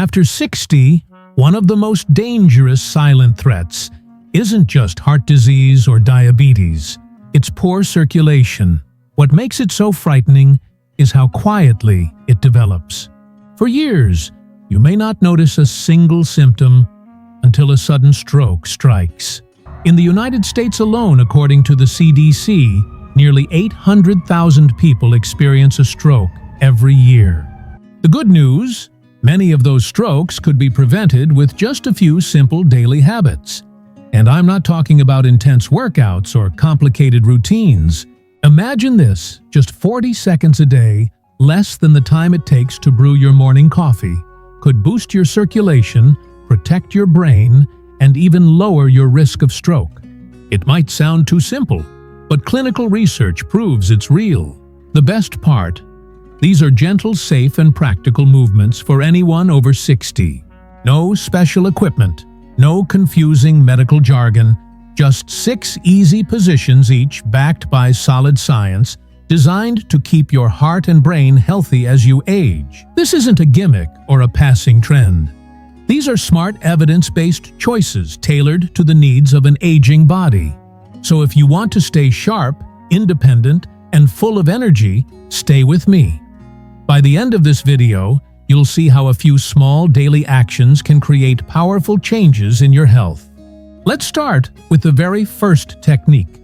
After 60, one of the most dangerous silent threats isn't just heart disease or diabetes, it's poor circulation. What makes it so frightening is how quietly it develops. For years, you may not notice a single symptom until a sudden stroke strikes. In the United States alone, according to the CDC, nearly 800,000 people experience a stroke every year. The good news: many of those strokes could be prevented with just a few simple daily habits. And I'm not talking about intense workouts or complicated routines. Imagine this: just 40 seconds a day, less than the time it takes to brew your morning coffee, could boost your circulation, protect your brain, and even lower your risk of stroke. It might sound too simple, but clinical research proves it's real. The best part: these are gentle, safe, and practical movements for anyone over 60. No special equipment, no confusing medical jargon, just 6 easy positions, each backed by solid science, designed to keep your heart and brain healthy as you age. This isn't a gimmick or a passing trend. These are smart, evidence-based choices tailored to the needs of an aging body. So if you want to stay sharp, independent, and full of energy, stay with me. By the end of this video, you'll see how a few small daily actions can create powerful changes in your health. Let's start with the very first technique.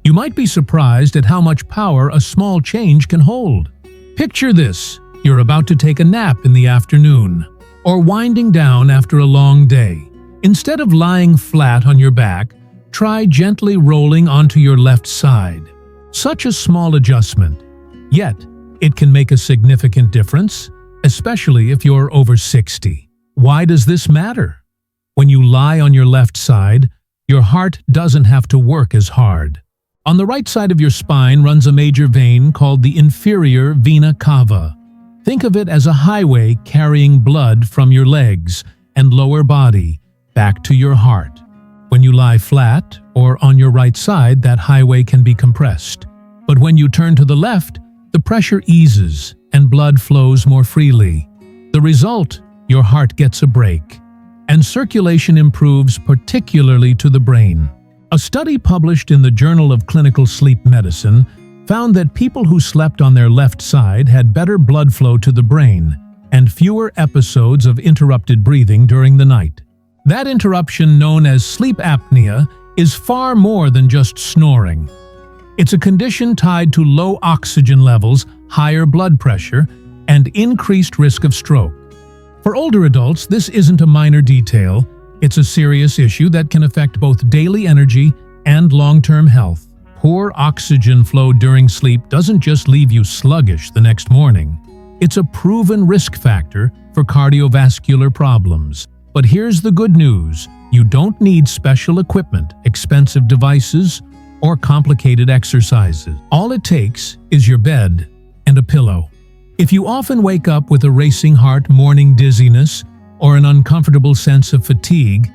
You might be surprised at how much power a small change can hold. Picture this: you're about to take a nap in the afternoon, or winding down after a long day. Instead of lying flat on your back, try gently rolling onto your left side. Such a small adjustment, yet it can make a significant difference, especially if you're over 60. Why does this matter? When you lie on your left side, your heart doesn't have to work as hard. On the right side of your spine runs a major vein called the inferior vena cava. Think of it as a highway carrying blood from your legs and lower body back to your heart. When you lie flat or on your right side, that highway can be compressed. But when you turn to the left, the pressure eases and blood flows more freely. The result: your heart gets a break, and circulation improves, particularly to the brain. A study published in the Journal of Clinical Sleep Medicine found that people who slept on their left side had better blood flow to the brain and fewer episodes of interrupted breathing during the night. That interruption, known as sleep apnea, is far more than just snoring. It's a condition tied to low oxygen levels, higher blood pressure, and increased risk of stroke. For older adults, this isn't a minor detail. It's a serious issue that can affect both daily energy and long-term health. Poor oxygen flow during sleep doesn't just leave you sluggish the next morning. It's a proven risk factor for cardiovascular problems. But here's the good news: you don't need special equipment, expensive devices, or complicated exercises. All it takes is your bed and a pillow. If you often wake up with a racing heart, morning dizziness, or an uncomfortable sense of fatigue,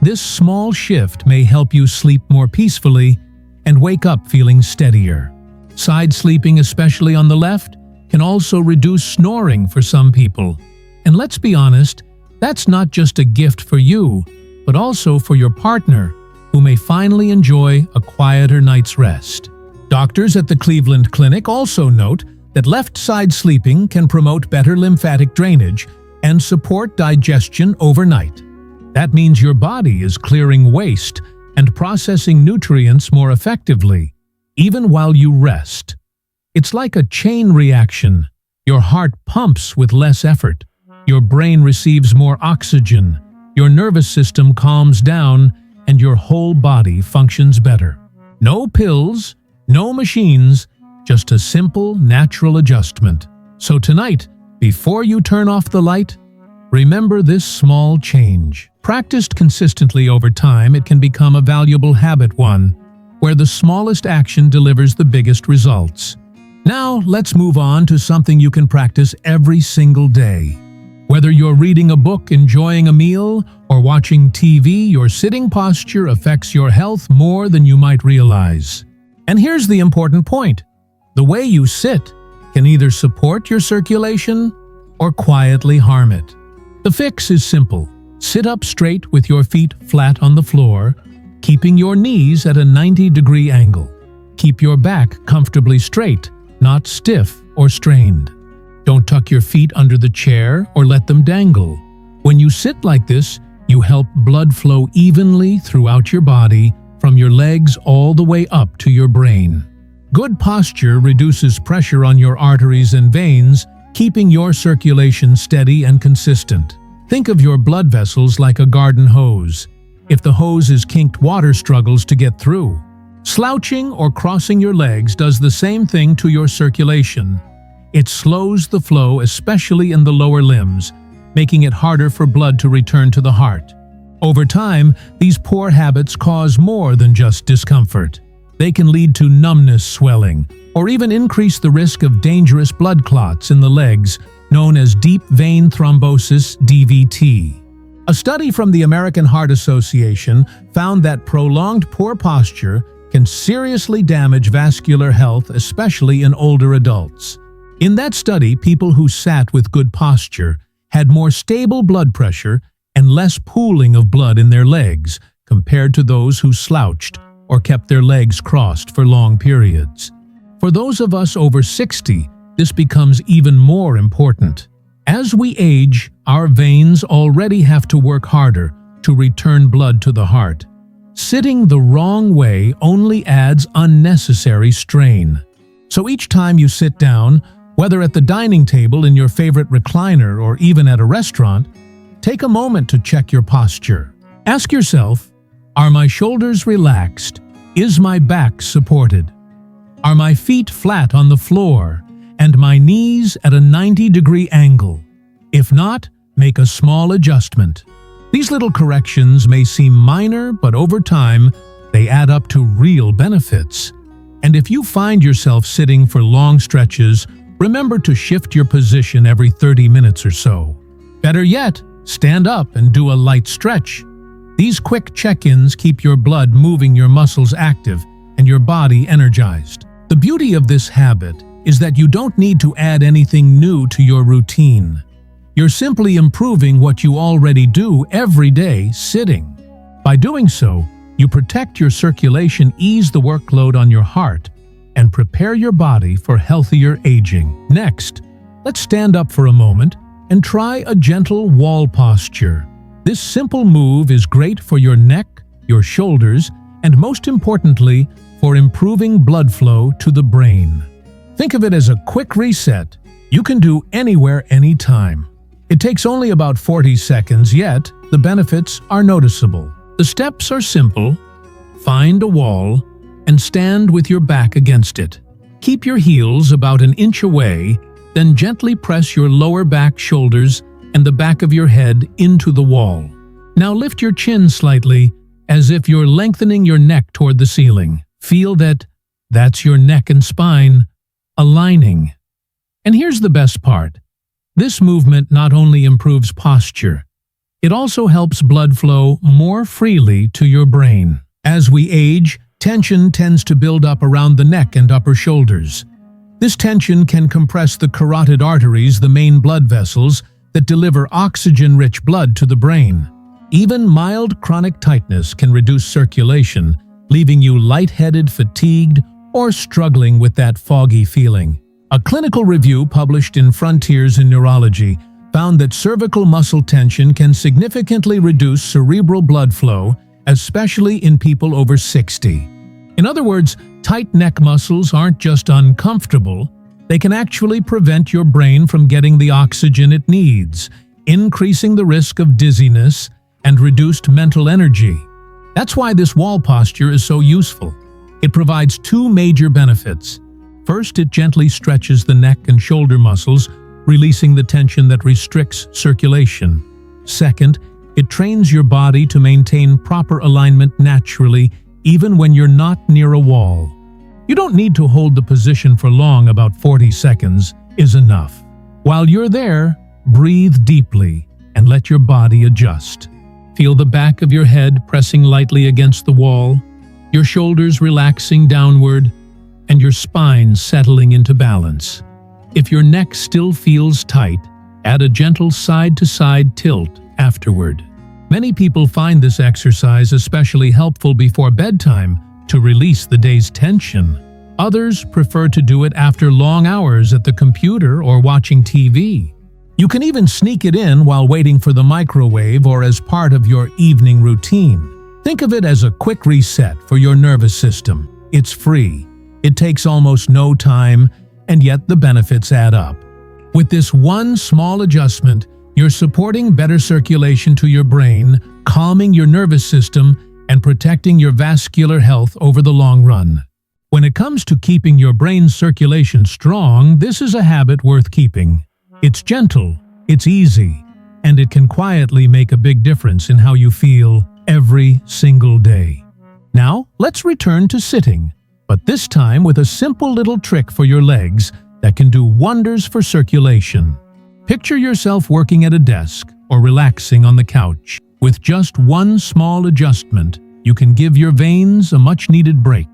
this small shift may help you sleep more peacefully and wake up feeling steadier. Side sleeping, especially on the left, can also reduce snoring for some people. And let's be honest, that's not just a gift for you, but also for your partner, who may finally enjoy a quieter night's rest. Doctors at the Cleveland Clinic also note that left-side sleeping can promote better lymphatic drainage and support digestion overnight. That means your body is clearing waste and processing nutrients more effectively, even while you rest. It's like a chain reaction. Your heart pumps with less effort, your brain receives more oxygen, your nervous system calms down, and your whole body functions better. No pills, no machines, just a simple, natural adjustment. So tonight, before you turn off the light, remember this small change. Practiced consistently over time, it can become a valuable habit, one where the smallest action delivers the biggest results. Now, let's move on to something you can practice every single day. Whether you're reading a book, enjoying a meal, or watching TV, your sitting posture affects your health more than you might realize. And here's the important point: the way you sit can either support your circulation or quietly harm it. The fix is simple. Sit up straight with your feet flat on the floor, keeping your knees at a 90-degree angle. Keep your back comfortably straight, not stiff or strained. Don't tuck your feet under the chair or let them dangle. When you sit like this, you help blood flow evenly throughout your body, from your legs all the way up to your brain. Good posture reduces pressure on your arteries and veins, keeping your circulation steady and consistent. Think of your blood vessels like a garden hose. If the hose is kinked, water struggles to get through. Slouching or crossing your legs does the same thing to your circulation. It slows the flow, especially in the lower limbs, making it harder for blood to return to the heart. Over time, these poor habits cause more than just discomfort. They can lead to numbness, swelling, or even increase the risk of dangerous blood clots in the legs, known as deep vein thrombosis (DVT). A study from the American Heart Association found that prolonged poor posture can seriously damage vascular health, especially in older adults. In that study, people who sat with good posture had more stable blood pressure and less pooling of blood in their legs compared to those who slouched or kept their legs crossed for long periods. For those of us over 60, this becomes even more important. As we age, our veins already have to work harder to return blood to the heart. Sitting the wrong way only adds unnecessary strain. So each time you sit down, whether at the dining table, in your favorite recliner, or even at a restaurant, take a moment to check your posture. Ask yourself, are my shoulders relaxed? Is my back supported? Are my feet flat on the floor and my knees at a 90-degree angle? If not, make a small adjustment. These little corrections may seem minor, but over time, they add up to real benefits. And if you find yourself sitting for long stretches, remember to shift your position every 30 minutes or so. Better yet, stand up and do a light stretch. These quick check-ins keep your blood moving, your muscles active, and your body energized. The beauty of this habit is that you don't need to add anything new to your routine. You're simply improving what you already do every day sitting. By doing so, you protect your circulation, ease the workload on your heart, and prepare your body for healthier aging. Next, let's stand up for a moment and try a gentle wall posture. This simple move is great for your neck, your shoulders, and most importantly, for improving blood flow to the brain. Think of it as a quick reset you can do anywhere, anytime. It takes only about 40 seconds, yet the benefits are noticeable. The steps are simple. Find a wall and stand with your back against it. Keep your heels about an inch away, then gently press your lower back, shoulders, and the back of your head into the wall. Now lift your chin slightly, as if you're lengthening your neck toward the ceiling. Feel that's your neck and spine aligning. And here's the best part. This movement not only improves posture, it also helps blood flow more freely to your brain. As we age, tension tends to build up around the neck and upper shoulders. This tension can compress the carotid arteries, the main blood vessels that deliver oxygen-rich blood to the brain. Even mild chronic tightness can reduce circulation, leaving you lightheaded, fatigued, or struggling with that foggy feeling. A clinical review published in Frontiers in Neurology found that cervical muscle tension can significantly reduce cerebral blood flow, especially in people over 60. In other words, tight neck muscles aren't just uncomfortable, they can actually prevent your brain from getting the oxygen it needs, increasing the risk of dizziness and reduced mental energy. That's why this wall posture is so useful. It provides two major benefits. First, it gently stretches the neck and shoulder muscles, releasing the tension that restricts circulation. Second, it trains your body to maintain proper alignment naturally, even when you're not near a wall. You don't need to hold the position for long, about 40 seconds is enough. While you're there, breathe deeply and let your body adjust. Feel the back of your head pressing lightly against the wall, your shoulders relaxing downward, and your spine settling into balance. If your neck still feels tight, Add a gentle side-to-side tilt afterward. Many people find this exercise especially helpful before bedtime to release the day's tension. Others prefer to do it after long hours at the computer or watching TV. You can even sneak it in while waiting for the microwave or as part of your evening routine. Think of it as a quick reset for your nervous system. It's free. It takes almost no time, and yet the benefits add up. With this one small adjustment, you're supporting better circulation to your brain, calming your nervous system, and protecting your vascular health over the long run. When it comes to keeping your brain's circulation strong, this is a habit worth keeping. It's gentle, it's easy, and it can quietly make a big difference in how you feel every single day. Now, let's return to sitting, but this time with a simple little trick for your legs that can do wonders for circulation. Picture yourself working at a desk or relaxing on the couch. With just one small adjustment, you can give your veins a much-needed break.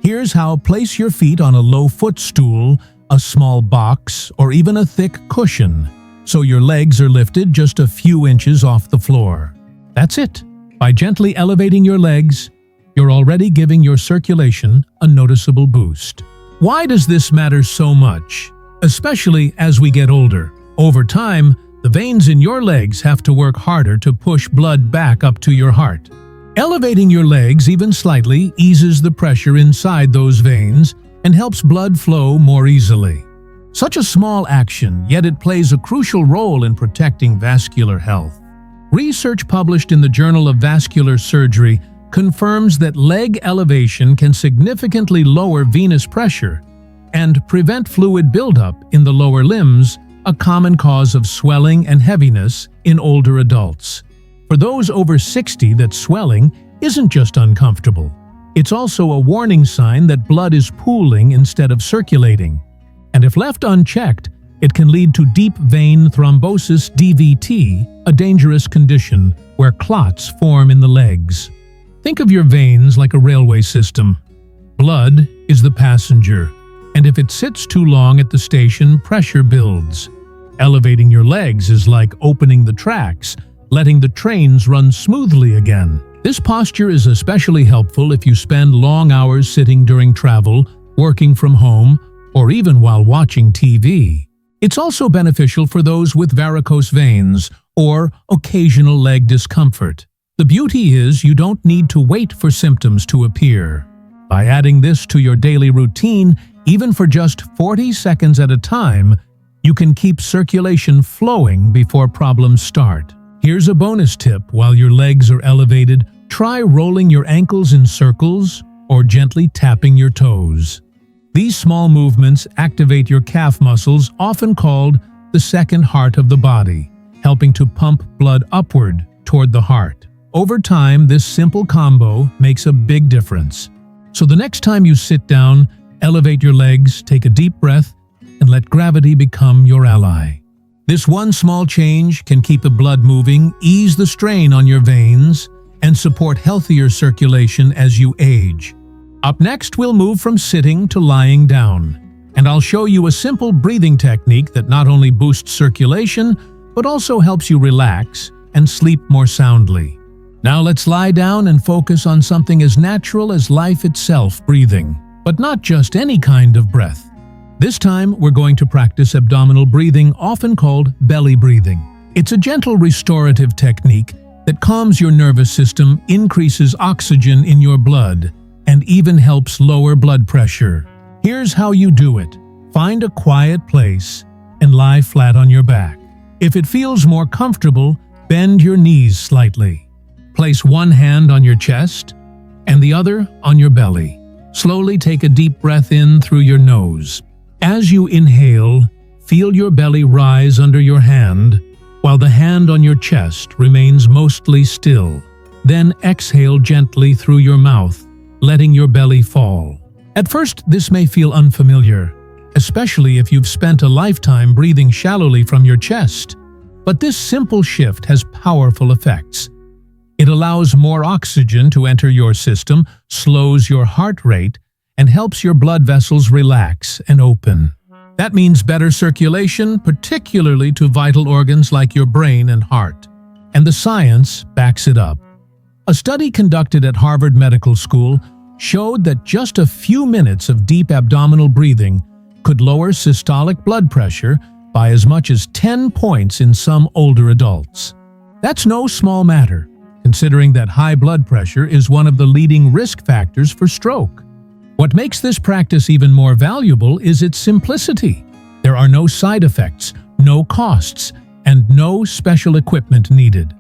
Here's how: place your feet on a low footstool, a small box, or even a thick cushion, so your legs are lifted just a few inches off the floor. That's it. By gently elevating your legs, you're already giving your circulation a noticeable boost. Why does this matter so much? Especially as we get older. Over time, the veins in your legs have to work harder to push blood back up to your heart. Elevating your legs even slightly eases the pressure inside those veins and helps blood flow more easily. Such a small action, yet it plays a crucial role in protecting vascular health. Research published in the Journal of Vascular Surgery confirms that leg elevation can significantly lower venous pressure and prevent fluid buildup in the lower limbs, a common cause of swelling and heaviness in older adults. For those over 60, that swelling isn't just uncomfortable. It's also a warning sign that blood is pooling instead of circulating. And if left unchecked, it can lead to deep vein thrombosis (DVT), a dangerous condition where clots form in the legs. Think of your veins like a railway system. Blood is the passenger, and if it sits too long at the station, pressure builds. Elevating your legs is like opening the tracks, letting the trains run smoothly again. This posture is especially helpful if you spend long hours sitting during travel, working from home, or even while watching TV. It's also beneficial for those with varicose veins or occasional leg discomfort. The beauty is you don't need to wait for symptoms to appear. By adding this to your daily routine, even for just 40 seconds at a time, you can keep circulation flowing before problems start. Here's a bonus tip: while your legs are elevated, try rolling your ankles in circles or gently tapping your toes. These small movements activate your calf muscles, often called the second heart of the body, helping to pump blood upward toward the heart. Over time, this simple combo makes a big difference. So the next time you sit down, elevate your legs, take a deep breath, and let gravity become your ally. This one small change can keep the blood moving, ease the strain on your veins, and support healthier circulation as you age. Up next, we'll move from sitting to lying down, and I'll show you a simple breathing technique that not only boosts circulation, but also helps you relax and sleep more soundly. Now let's lie down and focus on something as natural as life itself, breathing. But not just any kind of breath. This time, we're going to practice abdominal breathing, often called belly breathing. It's a gentle restorative technique that calms your nervous system, increases oxygen in your blood, and even helps lower blood pressure. Here's how you do it. Find a quiet place and lie flat on your back. If it feels more comfortable, bend your knees slightly. Place one hand on your chest and the other on your belly. Slowly take a deep breath in through your nose. As you inhale, feel your belly rise under your hand, while the hand on your chest remains mostly still. Then exhale gently through your mouth, letting your belly fall. At first, this may feel unfamiliar, especially if you've spent a lifetime breathing shallowly from your chest. But this simple shift has powerful effects. It allows more oxygen to enter your system, slows your heart rate, and helps your blood vessels relax and open. That means better circulation, particularly to vital organs like your brain and heart. And the science backs it up. A study conducted at Harvard Medical School showed that just a few minutes of deep abdominal breathing could lower systolic blood pressure by as much as 10 points in some older adults. That's no small matter, considering that high blood pressure is one of the leading risk factors for stroke. What makes this practice even more valuable is its simplicity. There are no side effects, no costs, and no special equipment needed.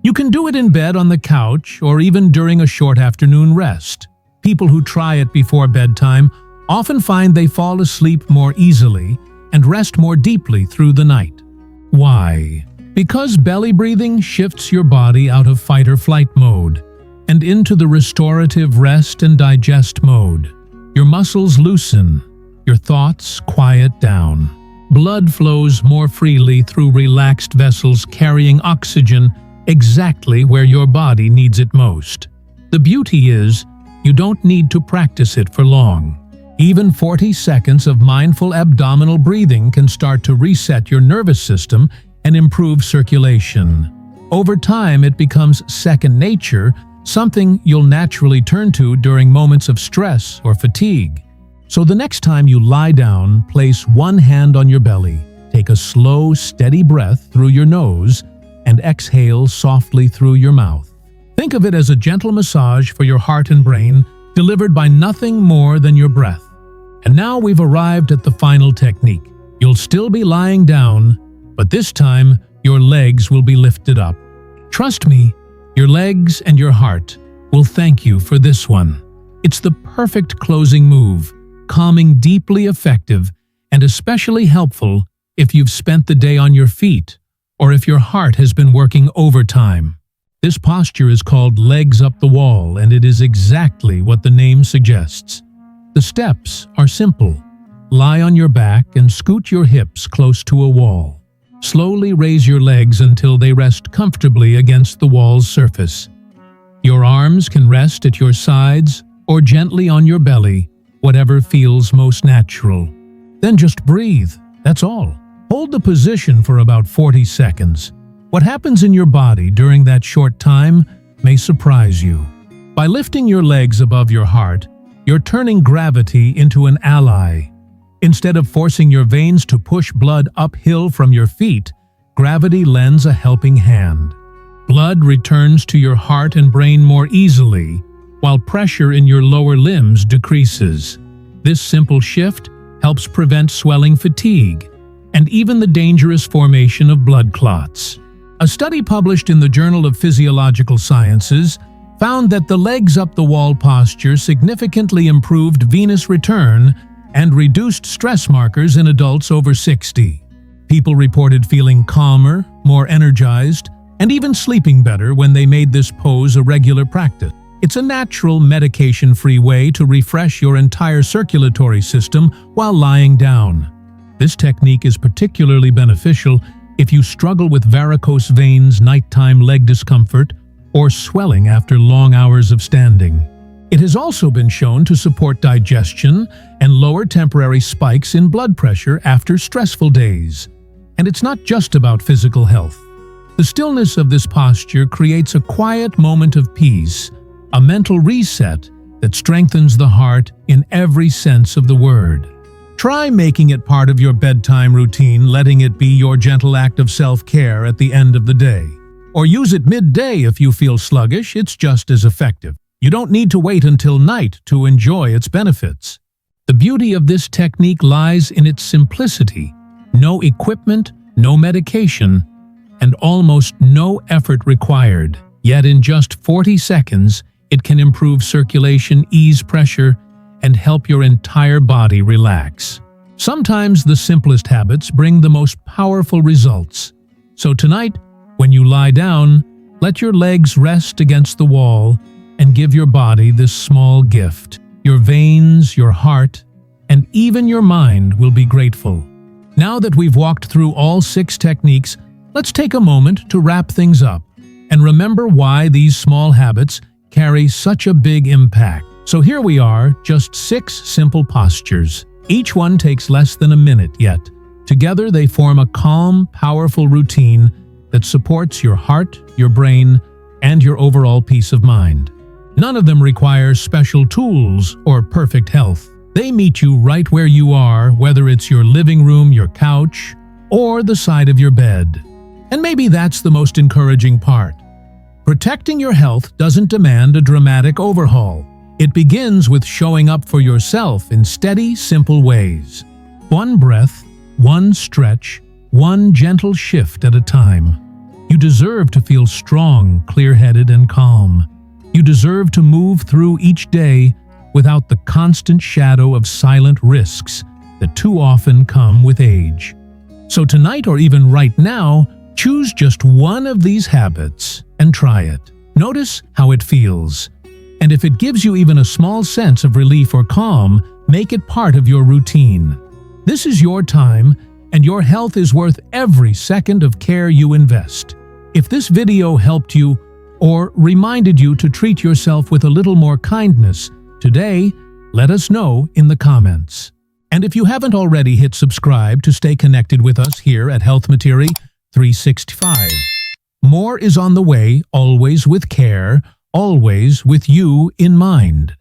You can do it in bed on the couch or even during a short afternoon rest. People who try it before bedtime often find they fall asleep more easily and rest more deeply through the night. Why? Because belly breathing shifts your body out of fight or flight mode and into the restorative rest and digest mode. Your muscles loosen, your thoughts quiet down. Blood flows more freely through relaxed vessels carrying oxygen exactly where your body needs it most. The beauty is, you don't need to practice it for long. Even 40 seconds of mindful abdominal breathing can start to reset your nervous system and improve circulation. Over time, it becomes second nature, something you'll naturally turn to during moments of stress or fatigue. So the next time you lie down, place one hand on your belly, take a slow, steady breath through your nose, and exhale softly through your mouth. Think of it as a gentle massage for your heart and brain, delivered by nothing more than your breath. And now we've arrived at the final technique. You'll still be lying down, but this time your legs will be lifted up. Trust me, your legs and your heart will thank you for this one. It's the perfect closing move, calming, deeply effective, and especially helpful if you've spent the day on your feet or if your heart has been working overtime. This posture is called legs up the wall, and it is exactly what the name suggests. The steps are simple. Lie on your back and scoot your hips close to a wall. Slowly raise your legs until they rest comfortably against the wall's surface. Your arms can rest at your sides or gently on your belly, whatever feels most natural. Then just breathe, that's all. Hold the position for about 40 seconds. What happens in your body during that short time may surprise you. By lifting your legs above your heart, you're turning gravity into an ally. Instead of forcing your veins to push blood uphill from your feet, gravity lends a helping hand. Blood returns to your heart and brain more easily, while pressure in your lower limbs decreases. This simple shift helps prevent swelling, fatigue, and even the dangerous formation of blood clots. A study published in the Journal of Physiological Sciences found that the legs up the wall posture significantly improved venous return and reduced stress markers in adults over 60. People reported feeling calmer, more energized, and even sleeping better when they made this pose a regular practice. It's a natural, medication-free way to refresh your entire circulatory system while lying down. This technique is particularly beneficial if you struggle with varicose veins, nighttime leg discomfort, or swelling after long hours of standing. It has also been shown to support digestion and lower temporary spikes in blood pressure after stressful days. And it's not just about physical health. The stillness of this posture creates a quiet moment of peace, a mental reset that strengthens the heart in every sense of the word. Try making it part of your bedtime routine, letting it be your gentle act of self-care at the end of the day. Or use it midday if you feel sluggish, it's just as effective. You don't need to wait until night to enjoy its benefits. The beauty of this technique lies in its simplicity. No equipment, no medication, and almost no effort required. Yet in just 40 seconds, it can improve circulation, ease pressure, and help your entire body relax. Sometimes the simplest habits bring the most powerful results. So tonight, when you lie down, let your legs rest against the wall and give your body this small gift. Your veins, your heart, and even your mind will be grateful. Now that we've walked through all 6 techniques, let's take a moment to wrap things up and remember why these small habits carry such a big impact. So here we are, just 6 simple postures, Each one takes less than a minute, yet together they form a calm, powerful routine that supports your heart, your brain, and your overall peace of mind. None of them requires special tools or perfect health. They meet you right where you are, whether it's your living room, your couch, or the side of your bed. And maybe that's the most encouraging part. Protecting your health doesn't demand a dramatic overhaul. It begins with showing up for yourself in steady, simple ways. One breath, one stretch, one gentle shift at a time. You deserve to feel strong, clear-headed, and calm. You deserve to move through each day without the constant shadow of silent risks that too often come with age. So tonight, or even right now, choose just one of these habits and try it. Notice how it feels. And if it gives you even a small sense of relief or calm, make it part of your routine. This is your time, and your health is worth every second of care you invest. If this video helped you or reminded you to treat yourself with a little more kindness today, let us know in the comments. And if you haven't already, hit subscribe to stay connected with us here at Health Materia 365. More is on the way, always with care, always with you in mind.